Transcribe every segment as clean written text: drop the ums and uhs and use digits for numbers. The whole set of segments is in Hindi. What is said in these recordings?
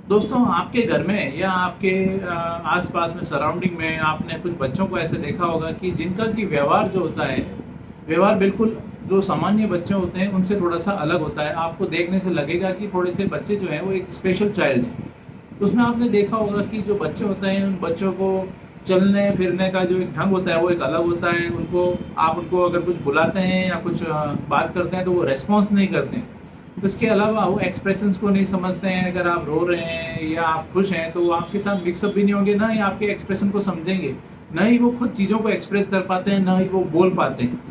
दोस्तों, आपके घर में या आपके आस-पास में सराउंडिंग में आपने कुछ बच्चों को ऐसे देखा होगा कि जिनका कि व्यवहार जो होता है, व्यवहार बिल्कुल जो सामान्य बच्चे होते हैं उनसे थोड़ा-सा अलग होता है। आपको देखने से लगेगा कि थोड़े से बच्चे जो हैं वो एक स्पेशल चाइल्ड हैं। उसमें आपने देखा होगा कि जो बच्चे होते हैं उन बच्चों को चलने-फिरने का जो एक ढंग होता है वो एक अलग होता है। आप उनको अगर कुछ बुलाते हैं या कुछ बात करते हैं तो वो रिस्पॉन्स नहीं करते हैं। उसके अलावा वो एक्सप्रेशंस को नहीं समझते हैं। अगर आप रो रहे हैं या आप खुश हैं तो वो आपके साथ मिक्सअप भी नहीं होंगे, ना ही आपके एक्सप्रेशन को समझेंगे, ना ही वो खुद चीज़ों को एक्सप्रेस कर पाते हैं, ना ही वो बोल पाते हैं।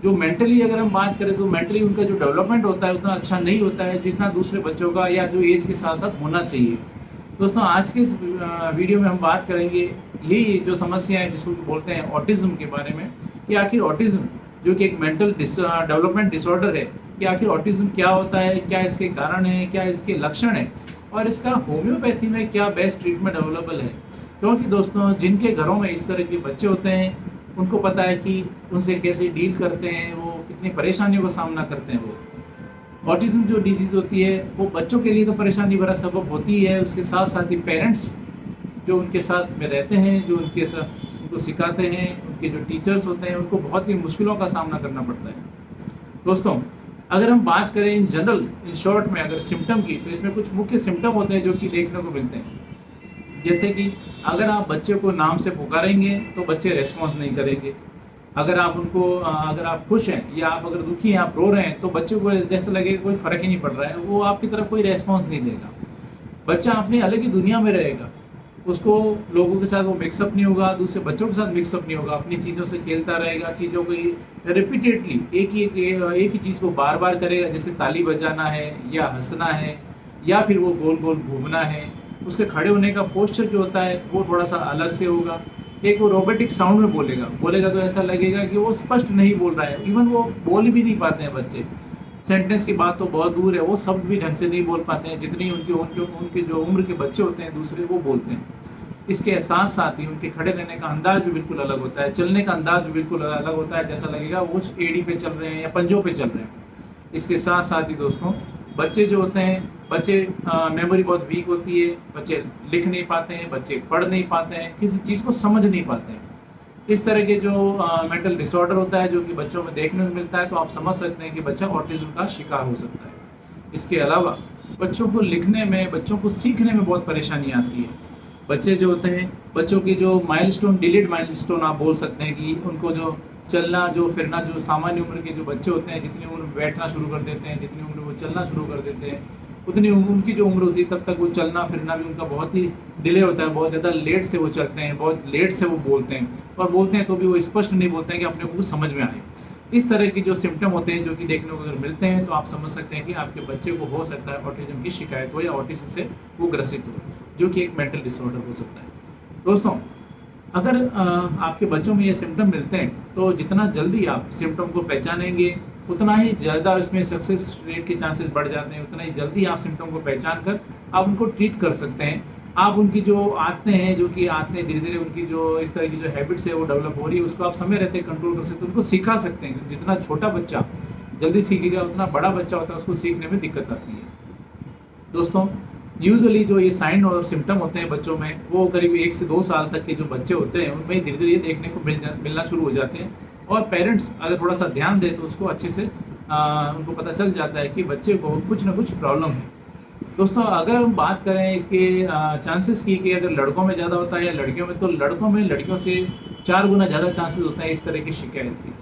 जो मेंटली अगर हम बात करें तो मेंटली उनका जो डेवलपमेंट होता है उतना अच्छा नहीं होता है जितना दूसरे बच्चों का या जो एज के साथ-साथ होना चाहिए। दोस्तों, आज के इस वीडियो में हम बात करेंगे यही जो समस्या है जिसको कि बोलते हैं ऑटिज़्म के बारे में, कि आखिर ऑटिज़्म जो कि एक मेंटल डेवलपमेंट डिसऑर्डर है, कि आखिर ऑटिज़्म क्या होता है, क्या इसके कारण हैं, क्या इसके लक्षण हैं और इसका होम्योपैथी में क्या बेस्ट ट्रीटमेंट अवेलेबल है। क्योंकि दोस्तों, जिनके घरों में इस तरह के बच्चे होते हैं, उनको पता है कि उनसे कैसे डील करते हैं, वो कितनी परेशानियों का सामना करते हैं वो। ऑटिज़्म जो डिजीज़ होती है वो बच्चों के लिए तो परेशानी भरा सबब होती ही है, उसके साथ-साथ ही पेरेंट्स जो उनके साथ में रहते हैं, जो उनको सिखाते हैं, उनके जो टीचर्स होते हैं, उनको बहुत ही मुश्किलों का सामना करना पड़ता है। दोस्तों, अगर हम बात करें इन जनरल, इन शॉर्ट में अगर सिम्पटम की, तो इसमें कुछ मुख्य सिम्पटम होते हैं जो कि देखने को मिलते हैं। जैसे कि अगर आप बच्चे को नाम से पुकारेंगे, तो बच्चे रिस्पॉन्स नहीं करेंगे। अगर आप खुश हैं या आप अगर दुखी हैं, आप रो रहे हैं, तो बच्चे को जैसे लगेगा कोई फ़र्क ही नहीं पड़ रहा है, वो आपकी तरफ कोई रिस्पॉन्स नहीं देगा। बच्चा अपनी अलग ही दुनिया में रहेगा। उसको लोगों के साथ वो मिक्सअप नहीं होगा, दूसरे बच्चों के साथ मिक्सअप नहीं होगा, अपनी चीज़ों से खेलता रहेगा, चीज़ों को ही रिपीटेडली एक ही चीज़ को बार-बार करेगा, जैसे ताली बजाना है या हँसना है या फिर वो गोल-गोल घूमना है। उसके खड़े होने का पोस्चर जो होता है, वो थोड़ा-सा अलग से होगा। एक वो रोबोटिक साउंड में बोलेगा तो ऐसा लगेगा कि वो स्पष्ट नहीं बोल रहा है। इवन वो बोल भी नहीं पाते हैं बच्चे। सेंटेंस की बात तो बहुत दूर है, वो शब्द भी ढंग से नहीं बोल पाते हैं, जितनी उनके उनके उनके जो उम्र के बच्चे होते हैं दूसरे, वो बोलते हैं। इसके साथ-साथ ही उनके खड़े रहने का अंदाज़ भी बिल्कुल अलग होता है, चलने का अंदाज़ भी बिल्कुल अलग होता है, जैसा लगेगा वो एड़ी पे चल रहे हैं या पंजों पे चल रहे हैं। इसके साथ-साथ ही दोस्तों, बच्चे जो होते हैं, मेमोरी बहुत वीक होती है, बच्चे लिख नहीं पाते हैं, बच्चे पढ़ नहीं पाते हैं, किसी चीज़ को समझ नहीं पाते हैं। इस तरह के जो मेंटल डिसऑर्डर होता है जो कि बच्चों में देखने को मिलता है, तो आप समझ सकते हैं कि बच्चा ऑटिज़्म का शिकार हो सकता है। इसके अलावा बच्चों को लिखने में, बच्चों को सीखने में बहुत परेशानी आती है। बच्चे जो होते हैं, बच्चों की जो माइलस्टोन, डिलेड माइलस्टोन आप बोल सकते हैं, कि उनको जो चलना, जो फिरना, जो सामान्य उम्र के जो बच्चे होते हैं, जितनी उम्र में बैठना शुरू कर देते हैं, जितनी उम्र में वो चलना शुरू कर देते हैं, उतनी उनकी जो उम्र होती है तब तक वो चलना फिरना भी उनका बहुत ही डिले होता है। बहुत ज़्यादा लेट से वो चलते हैं, बहुत लेट से वो बोलते हैं, और बोलते हैं तो भी वो स्पष्ट नहीं बोलते हैं कि अपने को कुछ समझ में आए। इस तरह के जो सिम्पटम होते हैं जो कि देखने को अगर मिलते हैं, तो आप समझ सकते हैं कि आपके बच्चे को हो सकता है ऑटिज़्म की शिकायत हो या ऑटिज़्म से वो ग्रसित हो, जो कि एक मेंटल डिसऑर्डर हो सकता है। दोस्तों, अगर आपके बच्चों में ये सिम्पटम मिलते हैं, तो जितना जल्दी आप सिम्पटम को पहचानेंगे, उतना ही ज़्यादा इसमें सक्सेस रेट के चांसेस बढ़ जाते हैं। उतना ही जल्दी आप सिम्पटम को पहचान कर आप उनको ट्रीट कर सकते हैं। आप उनकी जो आदतें हैं, जो कि आदतें धीरे-धीरे उनकी जो इस तरह की जो हैबिट्स है वो डेवलप हो रही है, उसको आप समय रहते कंट्रोल कर सकते हैं, उनको सिखा सकते हैं। जितना छोटा बच्चा जल्दी सीखेगा, उतना बड़ा बच्चा होता है उसको सीखने में दिक्कत आती है। दोस्तों, यूजुअली जो ये साइन और सिम्पटम होते हैं बच्चों में, वो करीब 1 से 2 साल तक के जो बच्चे होते हैं, उनमें धीरे-धीरे ये देखने को मिलना शुरू हो जाते हैं, और पेरेंट्स अगर थोड़ा-सा ध्यान दें तो उसको अच्छे से उनको पता चल जाता है कि बच्चे को कुछ ना कुछ प्रॉब्लम है। दोस्तों, अगर हम बात करें इसके चांसेस की, कि अगर लड़कों में ज़्यादा होता है या लड़कियों में, तो लड़कों में लड़कियों से 4 गुना ज़्यादा चांसेस होता है इस तरह की शिकायत की।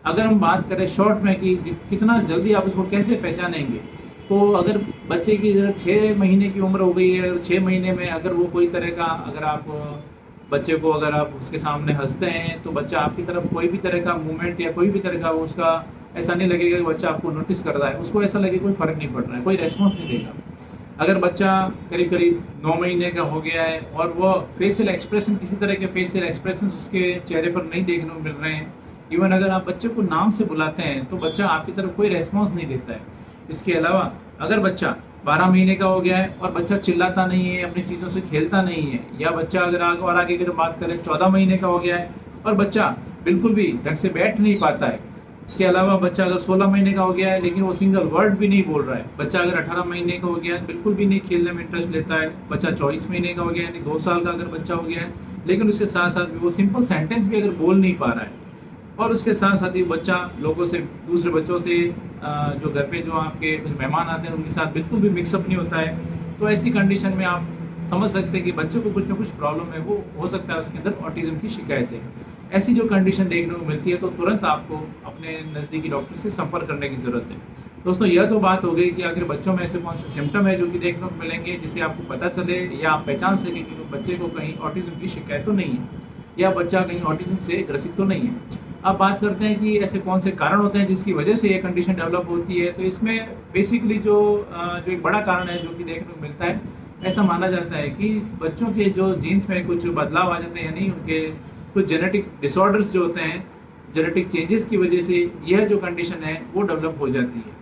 अगर हम बात करें शॉर्ट में कि कितना जल्दी आप उसको कैसे पहचानेंगे, तो अगर बच्चे की अगर 6 महीने की उम्र हो गई है, अगर 6 महीने में अगर वो कोई तरह का, अगर आप बच्चे को अगर आप उसके सामने हँसते हैं, तो बच्चा आपकी तरफ कोई भी तरह का मूवमेंट या कोई भी तरह का उसका ऐसा नहीं लगेगा कि बच्चा आपको नोटिस कर रहा है, उसको ऐसा लगे कोई फ़र्क नहीं पड़ रहा है, कोई रिस्पॉन्स नहीं देगा। अगर बच्चा करीब-करीब 9 महीने का हो गया है और वो फेशियल एक्सप्रेशन, किसी तरह के फेशियल एक्सप्रेशंस उसके चेहरे पर नहीं देखने को मिल रहे हैं, इवन अगर आप बच्चे को नाम से बुलाते हैं, तो बच्चा आपकी तरफ कोई रिस्पॉन्स नहीं देता है। इसके अलावा अगर बच्चा 12 महीने का हो गया है और बच्चा चिल्लाता नहीं है, अपनी चीज़ों से खेलता नहीं है, या बच्चा अगर आगे अगर बात करें 14 महीने का हो गया है और बच्चा बिल्कुल भी ढंग से बैठ नहीं पाता है, इसके अलावा बच्चा अगर 16 महीने का हो गया है लेकिन वो सिंगल वर्ड भी नहीं बोल रहा है, बच्चा अगर 18 महीने का हो गया है बिल्कुल भी नहीं खेलने में इंटरेस्ट लेता है, बच्चा 24 महीने का हो गया है यानी 2 साल का अगर बच्चा हो गया है लेकिन उसके साथ साथ भी वो सिंपल सेंटेंस भी अगर बोल नहीं पा रहा है, और उसके साथ साथ ही बच्चा लोगों से, दूसरे बच्चों से, जो घर पे जो आपके कुछ मेहमान आते हैं उनके साथ बिल्कुल भी मिक्सअप नहीं होता है, तो ऐसी कंडीशन में आप समझ सकते हैं कि बच्चे को कुछ ना कुछ प्रॉब्लम है, वो हो सकता है उसके अंदर ऑटिज्म की शिकायत है। ऐसी जो कंडीशन देखने को मिलती है तो तुरंत आपको अपने नज़दीकी डॉक्टर से संपर्क करने की ज़रूरत है। दोस्तों, यह तो बात हो गई कि आखिर बच्चों में ऐसे कौन से सिम्टम है जो कि देखने को मिलेंगे जिससे आपको पता चले या आप पहचान सकें कि बच्चे को कहीं ऑटिज्म की शिकायत तो नहीं है या बच्चा कहीं ऑटिज्म से ग्रसित तो नहीं है। अब बात करते हैं कि ऐसे कौन से कारण होते हैं जिसकी वजह से ये कंडीशन डेवलप होती है, तो इसमें बेसिकली जो एक बड़ा कारण है जो कि देखने को मिलता है, ऐसा माना जाता है कि बच्चों के जो जीन्स में कुछ बदलाव आ जाते हैं, यानी उनके कुछ जेनेटिक डिसऑर्डर्स जो होते हैं, जेनेटिक चेंजेस की वजह से यह जो कंडीशन है वो डेवलप हो जाती है।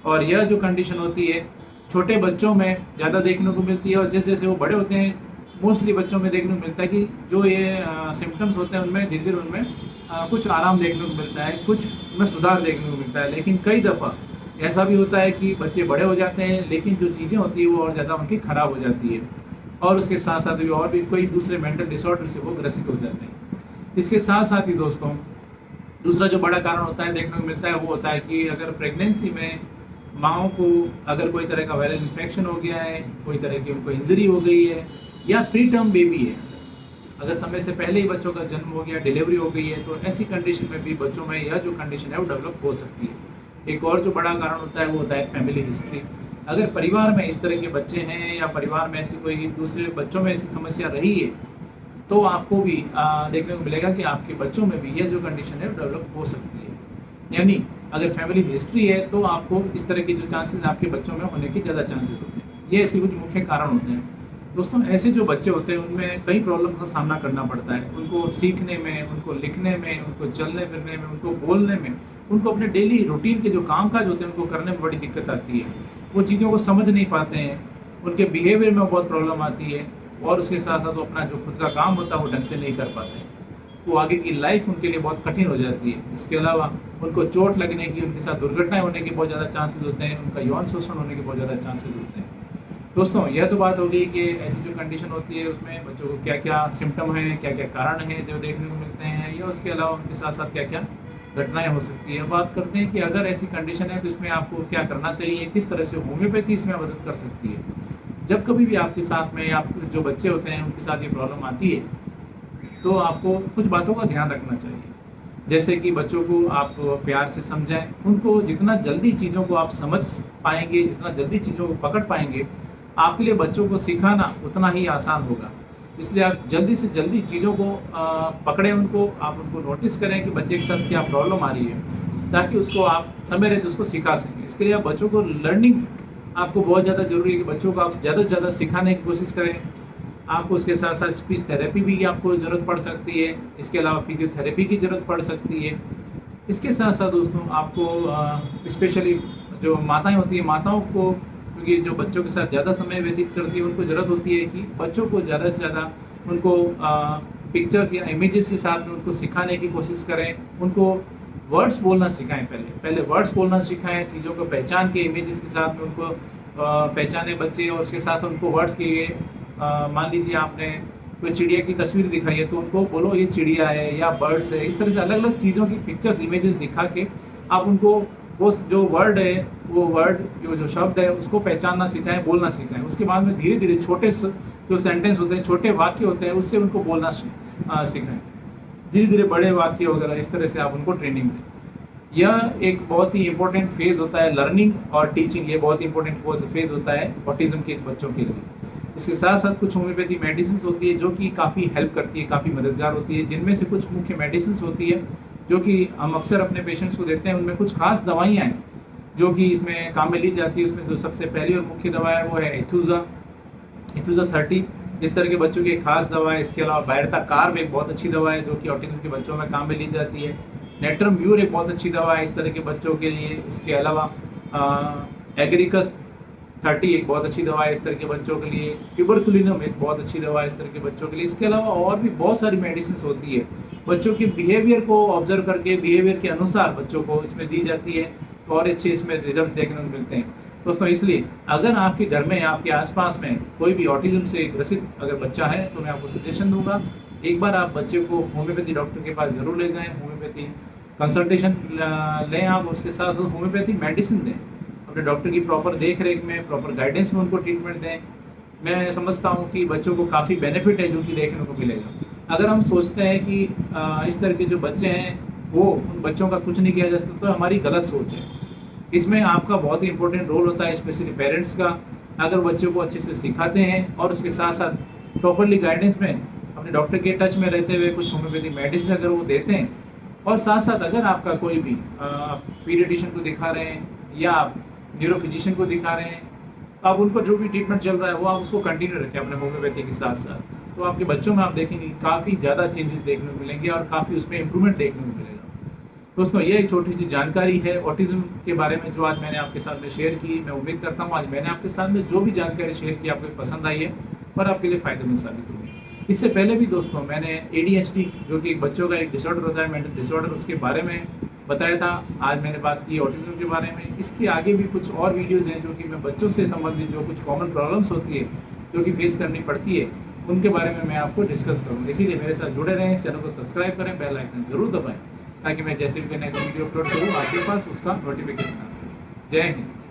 और यह जो कंडीशन होती है छोटे बच्चों में ज़्यादा देखने को मिलती है, और जैसे जैसे वो बड़े होते हैं मोस्टली बच्चों में देखने को मिलता है कि जो ये सिम्टम्स होते हैं उनमें धीरे धीरे उनमें कुछ आराम देखने को मिलता है, कुछ उनमें सुधार देखने को मिलता है। लेकिन कई दफ़ा ऐसा भी होता है कि बच्चे बड़े हो जाते हैं लेकिन जो चीज़ें होती हैं वो और ज़्यादा उनकी ख़राब हो जाती है, और उसके साथ साथ भी और भी कोई दूसरे मेंटल डिसऑर्डर से वो ग्रसित हो जाते हैं। इसके साथ साथ ही दोस्तों, दूसरा जो बड़ा कारण होता है देखने को मिलता है वो होता है कि अगर प्रेगनेंसी में माँओं को अगर कोई तरह का वायरल इन्फेक्शन हो गया है, कोई तरह की उनको इंजरी हो गई है, या प्री टर्म बेबी है, अगर समय से पहले ही बच्चों का जन्म हो गया, डिलीवरी हो गई है, तो ऐसी कंडीशन में भी बच्चों में यह जो कंडीशन है वो डेवलप हो सकती है। एक और जो बड़ा कारण होता है वो होता है फैमिली हिस्ट्री। अगर परिवार में इस तरह के बच्चे हैं या परिवार में ऐसी कोई दूसरे बच्चों में ऐसी समस्या रही है, तो आपको भी देखने को मिलेगा कि आपके बच्चों में भी यह जो कंडीशन है वो डेवलप हो सकती है। यानी अगर फैमिली हिस्ट्री है तो आपको इस तरह के जो चांसेस आपके बच्चों में होने के ज़्यादा चांसेस होते हैं। ये ऐसे कुछ मुख्य कारण होते हैं। दोस्तों, ऐसे जो बच्चे होते हैं उनमें कई प्रॉब्लम का सामना करना पड़ता है, उनको सीखने में, उनको लिखने में, उनको चलने फिरने में, उनको बोलने में, उनको अपने डेली रूटीन के जो कामकाज होते हैं उनको करने में बड़ी दिक्कत आती है। वो चीज़ों को समझ नहीं पाते हैं, उनके बिहेवियर में बहुत प्रॉब्लम आती है, और उसके साथ साथ वो अपना जो खुद का काम होता है वो ढंग से नहीं कर पाते हैं। वो आगे की लाइफ उनके लिए बहुत कठिन हो जाती है। इसके अलावा उनको चोट लगने की, उनके साथ दुर्घटनाएं होने के बहुत ज़्यादा चांसेस होते हैं, उनका यौन शोषण होने के बहुत ज़्यादा चांसेस होते हैं। दोस्तों, यह तो बात हो गई कि ऐसी जो कंडीशन होती है उसमें बच्चों को क्या क्या सिम्टम हैं, क्या क्या कारण हैं जो देखने को मिलते हैं, या उसके अलावा उनके साथ साथ क्या क्या घटनाएं हो सकती है। बात करते हैं कि अगर ऐसी कंडीशन है तो इसमें आपको क्या करना चाहिए, किस तरह से होम्योपैथी इसमें मदद कर सकती है। जब कभी भी आपके साथ में आप जो बच्चे होते हैं उनके साथ ये प्रॉब्लम आती है तो आपको कुछ बातों का ध्यान रखना चाहिए। जैसे कि बच्चों को आप प्यार से समझाएं, उनको जितना जल्दी चीज़ों को आप समझ पाएंगे, जितना जल्दी चीज़ों को पकड़ पाएंगे, आपके लिए बच्चों को सिखाना उतना ही आसान होगा। इसलिए आप जल्दी से जल्दी चीज़ों को पकड़ें, उनको आप उनको नोटिस करें कि बच्चे के साथ क्या प्रॉब्लम आ रही है, ताकि उसको आप समय रहते उसको सिखा सकें। इसके लिए आप बच्चों को लर्निंग आपको बहुत ज़्यादा ज़रूरी है कि बच्चों को आप ज़्यादा से ज़्यादा सिखाने की कोशिश करें। आपको उसके साथ साथ स्पीच थेरेपी भी आपको ज़रूरत पड़ सकती है, इसके अलावा फिजियोथेरेपी की ज़रूरत पड़ सकती है। इसके साथ साथ दोस्तों, आपको स्पेशली जो माताएं होती हैं, माताओं को, क्योंकि जो बच्चों के साथ ज़्यादा समय व्यतीत करती है, उनको ज़रूरत होती है कि बच्चों को ज़्यादा से ज़्यादा उनको पिक्चर्स या इमेजेस के साथ में उनको सिखाने की कोशिश करें। उनको वर्ड्स बोलना सिखाएं, पहले वर्ड्स बोलना सिखाएं, चीज़ों को पहचान के इमेजेस के साथ में उनको पहचाने बच्चे, और उसके साथ साथ उनको वर्ड्स के, मान लीजिए आपने कोई चिड़िया की तस्वीर दिखाई है तो उनको बोलो ये चिड़िया है या बर्ड्स है। इस तरह से अलग अलग चीज़ों की पिक्चर्स, इमेजेस दिखा के आप उनको वो जो वर्ड है, वो वर्ड जो शब्द है उसको पहचानना सिखाएं, बोलना सिखाएं। उसके बाद में धीरे धीरे छोटे जो सेंटेंस होते हैं, छोटे वाक्य होते हैं, उससे उनको बोलना सिखाएं। धीरे धीरे बड़े वाक्य वगैरह, इस तरह से आप उनको ट्रेनिंग दें। यह एक बहुत ही इंपॉर्टेंट फेज़ होता है, लर्निंग और टीचिंग, ये बहुत इंपॉर्टेंट फेज़ होता है ऑटिज्म के बच्चों के लिए। इसके साथ साथ कुछ होम्योपैथी मेडिसिन होती है जो कि काफ़ी हेल्प करती है, काफ़ी मददगार होती है। जिनमें से कुछ मुख्य मेडिसिन होती है जो कि हम अक्सर अपने पेशेंट्स को देते हैं। उनमें कुछ खास दवाइयाँ हैं जो कि इसमें काम में ली जाती है। उसमें से सबसे पहली और मुख्य दवा है वो है एथुजा 30। इस तरह के बच्चों की एक खास दवा है। इसके अलावा बायरता कार्ब एक बहुत अच्छी दवा है जो कि ऑटिज्म के बच्चों में काम में ली जाती है। नेट्रम म्यूर एक बहुत अच्छी दवा है इस तरह के बच्चों के लिए। इसके अलावा एग्रिकस 30 एक बहुत अच्छी दवा है इस तरह के बच्चों के लिए। ट्यूबरकुलिनम एक बहुत अच्छी दवा है इस तरह के बच्चों के लिए। इसके अलावा और भी बहुत सारी मेडिसिन होती है बच्चों के बिहेवियर को ऑब्जर्व करके बिहेवियर के अनुसार बच्चों को इसमें दी जाती है, तो और अच्छे इसमें रिजल्ट देखने को मिलते हैं। दोस्तों इसलिए अगर आपके घर में आपके आसपास में कोई भी ऑटिज्म से ग्रसित अगर बच्चा है तो मैं आपको सजेशन दूंगा, एक बार आप बच्चे को होम्योपैथी डॉक्टर के पास ज़रूर ले जाएं, होम्योपैथी कंसल्टेशन लें आप, उसके साथ साथ होम्योपैथी मेडिसिन दें, अपने डॉक्टर की प्रॉपर देख रेख में प्रॉपर गाइडेंस में उनको ट्रीटमेंट दें। मैं समझता हूँ कि बच्चों को काफ़ी बेनिफिट है जो कि देखने को मिलेगा। अगर हम सोचते हैं कि इस तरह के जो बच्चे हैं वो उन बच्चों का कुछ नहीं किया जा सकता, तो हमारी गलत सोच है। इसमें आपका बहुत ही इंपॉर्टेंट रोल होता है, स्पेशली पेरेंट्स का। अगर बच्चों को अच्छे से सिखाते हैं और उसके साथ साथ प्रॉपरली गाइडेंस में अपने डॉक्टर के टच में रहते हुए कुछ होम्योपैथी मेडिसिन अगर वो देते हैं, और साथ साथ अगर आपका कोई भी पीडियाट्रिशियन को दिखा रहे हैं या आप न्यूरो फिजिशियन को दिखा रहे हैं, तो आप उनको जो भी ट्रीटमेंट चल रहा है वो आप उसको कंटिन्यू रखें अपने होम्योपैथी के साथ साथ, तो आपके बच्चों में आप देखेंगे काफ़ी ज़्यादा चेंजेस देखने को मिलेंगे और काफ़ी उसमें इम्प्रूवमेंट देखने को मिलेगा। दोस्तों ये एक छोटी सी जानकारी है ऑटिज्म के बारे में जो आज मैंने आपके साथ में शेयर की। मैं उम्मीद करता हूँ आज मैंने आपके साथ में जो भी जानकारी शेयर की आपको पसंद आई है और आपके लिए फ़ायदेमंद साबित होगी। इससे पहले भी दोस्तों मैंने ADHD जो कि एक बच्चों का एक डिसऑर्डर होता है, मेंटल डिसऑर्डर, उसके बारे में बताया था। आज मैंने बात की ऑटिज्म के बारे में। इसके आगे भी कुछ और वीडियोज़ हैं जो कि मैं बच्चों से संबंधित जो कुछ कॉमन प्रॉब्लम्स होती है जो कि फेस करनी पड़ती है उनके बारे में मैं आपको डिस्कस करूँगा। इसीलिए मेरे साथ जुड़े रहें, चैनल को सब्सक्राइब करें, बेल आइकन जरूर दबाएं ताकि मैं जैसे भी नेक्स्ट वीडियो अपलोड करूँ आपके पास उसका नोटिफिकेशन आ सके। जय हिंद।